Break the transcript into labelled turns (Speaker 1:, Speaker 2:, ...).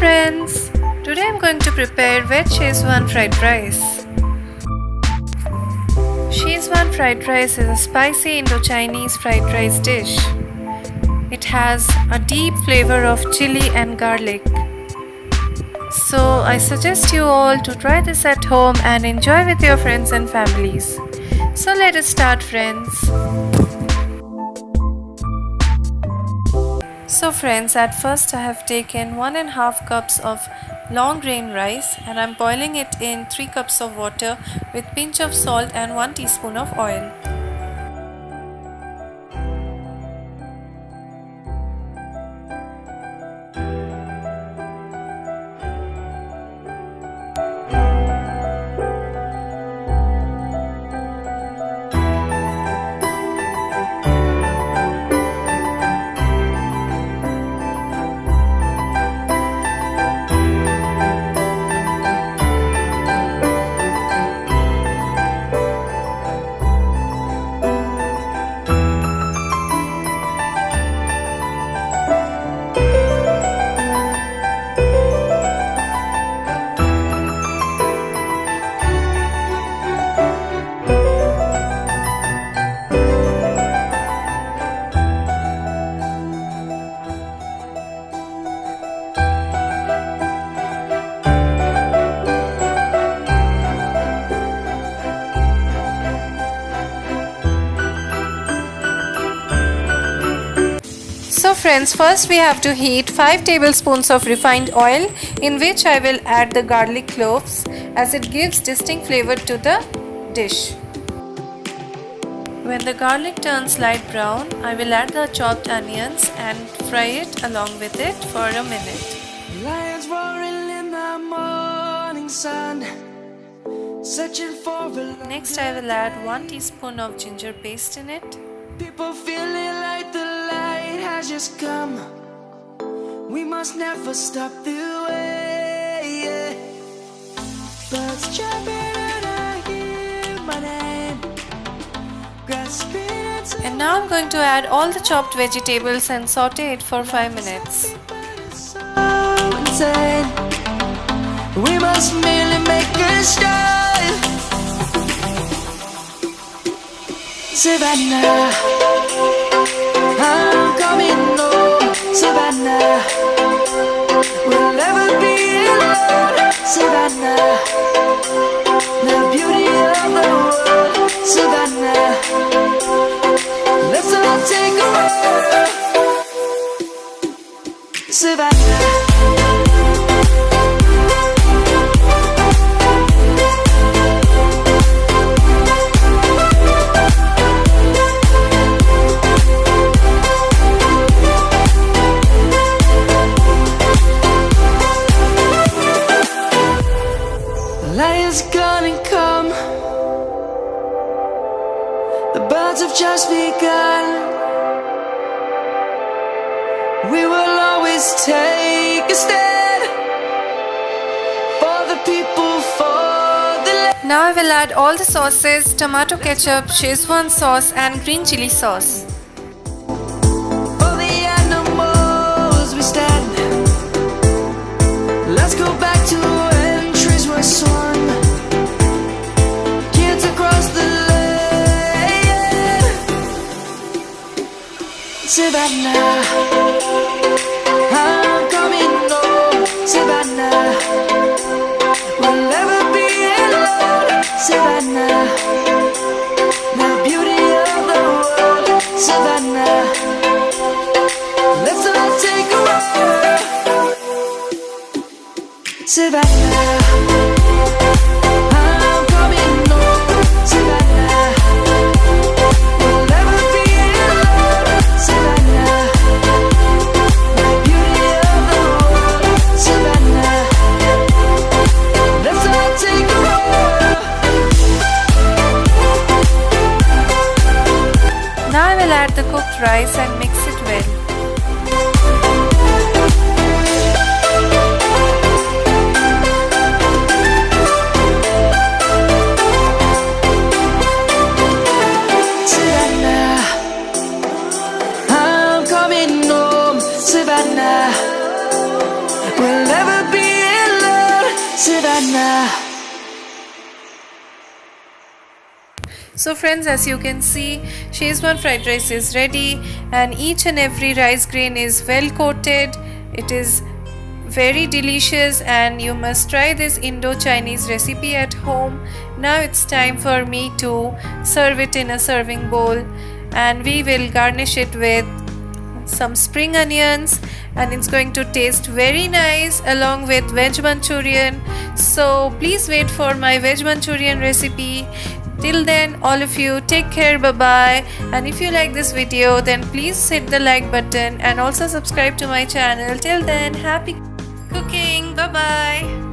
Speaker 1: friends! Today I'm going to prepare Red Schezwan fried rice. Schezwan fried rice is a spicy Indo Chinese fried rice dish. It has a deep flavor of chili and garlic. So I suggest you all to try this at home and enjoy with your friends and families. So let us start, friends. So friends, at first I have taken 1.5 cups of long grain rice and I am boiling it in 3 cups of water with pinch of salt and 1 teaspoon of oil. So friends, first we have to heat 5 tablespoons of refined oil in which I will add the garlic cloves as it gives distinct flavor to the dish. When the garlic turns light brown, I will add the chopped onions and fry it along with it for a minute.
Speaker 2: Lions roaring in the morning sun, searching for a
Speaker 1: Next I will add 1 teaspoon of ginger paste in it.
Speaker 2: people feeling like the light has just come. We must never stop the way. Birds jumping and I hear my name, grasping into
Speaker 1: And now I'm going to add all the chopped vegetables and saute it for 5 minutes.
Speaker 2: so insane. We must merely make a start. Savannah, I'm coming home. Savannah, we'll never be alone. Savannah, the beauty of the world. Savannah, let's all take a walk. Savannah. Lion's gonna come. The birds have just begun. We will always take a stand for the people, for the land.
Speaker 1: Now I will add all the sauces, tomato ketchup, Schezwan sauce and green chilli sauce.
Speaker 2: For the animals we stand. Let's go back to when trees were swung. Kids across the land. Savannah, I'm coming home. Savannah, we'll never be alone. Savannah, the beauty of the world. Savannah, let's all take a walk. Savannah, I'm coming home. Savannah, we'll never be alone. Savannah, the beauty of the world. Savannah, let's all take a walk.
Speaker 1: Now I will add the cooked rice and mix it well.
Speaker 2: Savannah, we'll never
Speaker 1: So friends, as you can see, Schezwan fried rice is ready and each and every rice grain is well coated. It is very delicious and you must try this Indo Chinese recipe at home. Now it's time for me to serve it in a serving bowl and we will garnish it with some spring onions and it's going to taste very nice along with veg manchurian. So please wait for my veg manchurian recipe. Till then, all of you take care, bye bye, and if you like this video then please hit the like button and also subscribe to my channel. Till then, happy cooking, bye bye.